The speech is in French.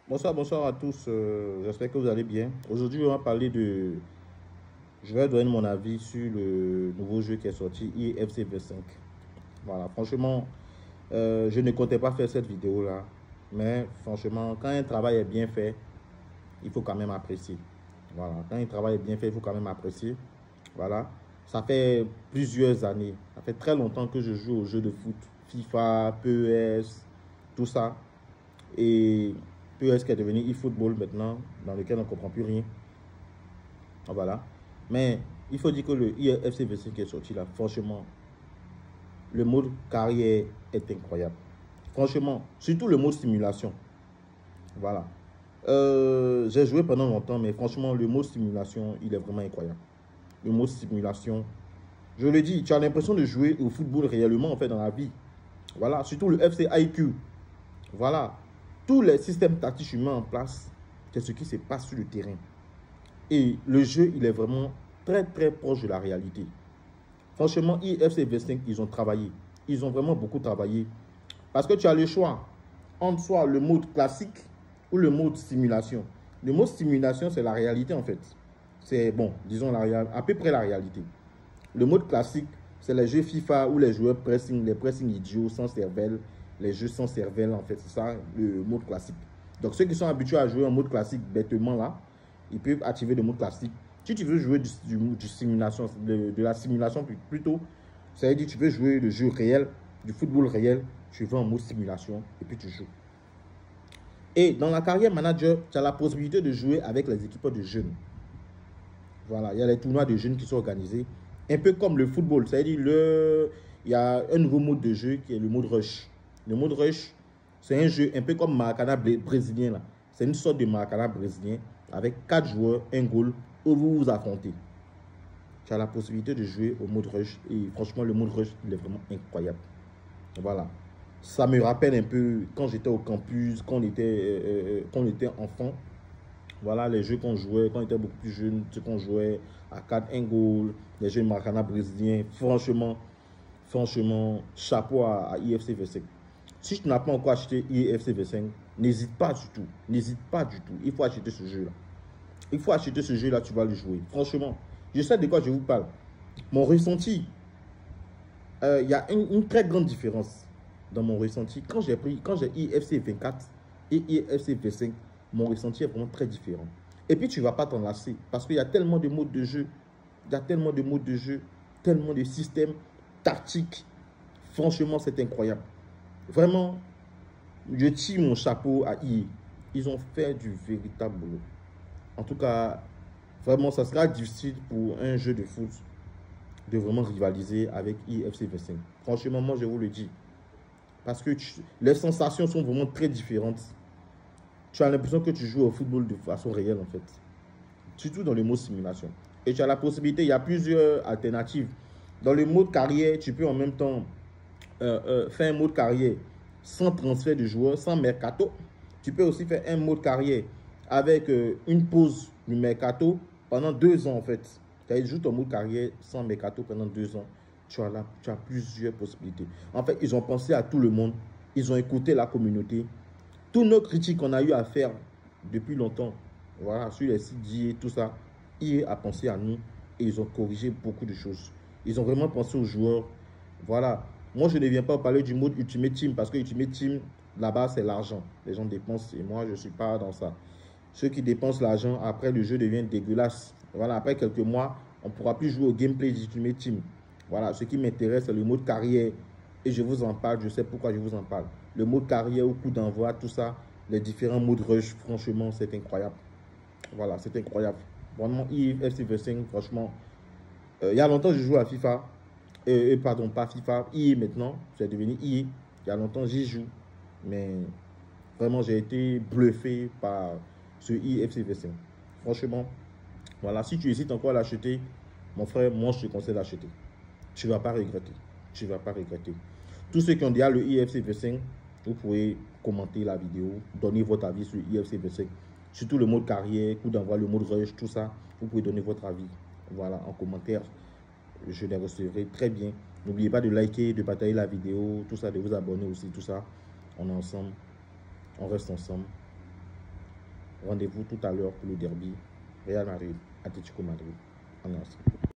Bonsoir, bonsoir à tous. J'espère que vous allez bien. Aujourd'hui, on va parler de. Je vais donner mon avis sur le nouveau jeu qui est sorti, IFC V5. Voilà, franchement, je ne comptais pas faire cette vidéo-là. Mais franchement, quand un travail est bien fait, il faut quand même apprécier. Voilà, quand un travail est bien fait, il faut quand même apprécier. Voilà, ça fait plusieurs années, ça fait très longtemps que je joue aux jeux de foot, FIFA, PES, tout ça. Et PES qui est devenu eFootball maintenant, dans lequel on ne comprend plus rien. Voilà. Mais il faut dire que le IFC V5 qui est sorti là, franchement, le mode carrière est incroyable. Franchement, surtout le mode simulation. Voilà. J'ai joué pendant longtemps, mais franchement, le mode simulation, il est vraiment incroyable. Le mode simulation, je le dis, tu as l'impression de jouer au football réellement, en fait, dans la vie. Voilà. Surtout le FC IQ. Voilà. Tous les systèmes tactiques que je mets en place, c'est ce qui se passe sur le terrain. Et le jeu, il est vraiment très, très proche de la réalité. Franchement, IFC V5, ils ont travaillé. Ils ont vraiment beaucoup travaillé. Parce que tu as le choix entre soit le mode classique ou le mode simulation. Le mode simulation, c'est la réalité en fait. C'est bon, disons à peu près la réalité. Le mode classique, c'est les jeux FIFA où les joueurs pressing, les pressing idiots, sans cervelle, les jeux sans cervelle en fait. C'est ça le mode classique. Donc ceux qui sont habitués à jouer en mode classique bêtement là, ils peuvent activer le mode classique. Si tu veux jouer du simulation, de la simulation plutôt, ça veut dire que tu veux jouer le jeu réel, du football réel, tu vas en mode simulation et puis tu joues. Et dans la carrière manager, tu as la possibilité de jouer avec les équipes de jeunes. Voilà, il y a les tournois de jeunes qui sont organisés. Un peu comme le football, c'est-à-dire il y a un nouveau mode de jeu qui est le mode rush. Le mode rush, c'est un jeu un peu comme Maracana brésilien. C'est une sorte de Maracana brésilien avec 4 joueurs, un goal, où vous vous affrontez. Tu as la possibilité de jouer au mode rush. Et franchement, le mode rush, il est vraiment incroyable. Voilà. Ça me rappelle un peu quand j'étais au campus, quand on était enfant. Voilà les jeux qu'on jouait quand on était beaucoup plus jeune, ceux qu'on jouait à 4 1 goal, les jeux Maracana brésiliens. Franchement, chapeau à IFC V5. Si tu n'as pas encore acheté IFC V5, n'hésite pas du tout. N'hésite pas du tout. Il faut acheter ce jeu-là. Il faut acheter ce jeu-là, tu vas le jouer. Franchement, je sais de quoi je vous parle. Mon ressenti, il y a une très grande différence dans mon ressenti. Quand j'ai IFC 24 et IFC V5, mon ressenti est vraiment très différent. Et puis, tu ne vas pas t'en lasser parce qu'il y a tellement de modes de jeu. Il y a tellement de modes de jeu, tellement de systèmes tactiques. Franchement, c'est incroyable. Vraiment, je tire mon chapeau à IE. Ils ont fait du véritable boulot. En tout cas, vraiment, ça sera difficile pour un jeu de foot de vraiment rivaliser avec IFC V5. Franchement, moi, je vous le dis. Parce que les sensations sont vraiment très différentes. Tu as l'impression que tu joues au football de façon réelle, en fait. Surtout dans le mode simulation. Et tu as la possibilité, il y a plusieurs alternatives. Dans le mode carrière, tu peux en même temps faire un mode carrière sans transfert de joueurs, sans mercato. Tu peux aussi faire un mode carrière avec une pause du mercato pendant 2 ans, en fait. Tu joues ton mode carrière sans mercato pendant 2 ans. Tu as plusieurs possibilités. En fait, ils ont pensé à tout le monde. Ils ont écouté la communauté. Toutes nos critiques qu'on a eu à faire depuis longtemps, voilà, sur les sites d'IA, tout ça, IA a pensé à nous et ils ont corrigé beaucoup de choses. Ils ont vraiment pensé aux joueurs. Voilà. Moi, je ne viens pas parler du mode Ultimate Team parce que Ultimate Team, là-bas, c'est l'argent. Les gens dépensent et moi, je ne suis pas dans ça. Ceux qui dépensent l'argent, après, le jeu devient dégueulasse. Voilà, après quelques mois, on ne pourra plus jouer au gameplay d'Ultimate Team. Voilà, ce qui m'intéresse, c'est le mode carrière. Et je vous en parle, je sais pourquoi je vous en parle. Le mode carrière, au coup d'envoi, tout ça, les différents modes rush, franchement, c'est incroyable. Voilà, c'est incroyable. Vraiment, IFC V5, franchement, il y a longtemps, je joue à FIFA. Pardon, pas FIFA, EA maintenant, c'est devenu EA. Il y a longtemps, j'y joue. Mais vraiment, j'ai été bluffé par ce IFC V5. Franchement, voilà, si tu hésites encore à l'acheter, mon frère, moi, je te conseille d'acheter. Tu ne vas pas regretter. Tu ne vas pas regretter. Tous ceux qui ont déjà le IFC V5, vous pouvez commenter la vidéo, donner votre avis sur IFC V5. Surtout le mode carrière, coup d'envoi, le mode rush, tout ça. Vous pouvez donner votre avis. Voilà, en commentaire. Je les recevrai très bien. N'oubliez pas de liker, de partager la vidéo, tout ça, de vous abonner aussi, tout ça. On est ensemble. On reste ensemble. Rendez-vous tout à l'heure pour le derby Real Madrid, Atlético Madrid. En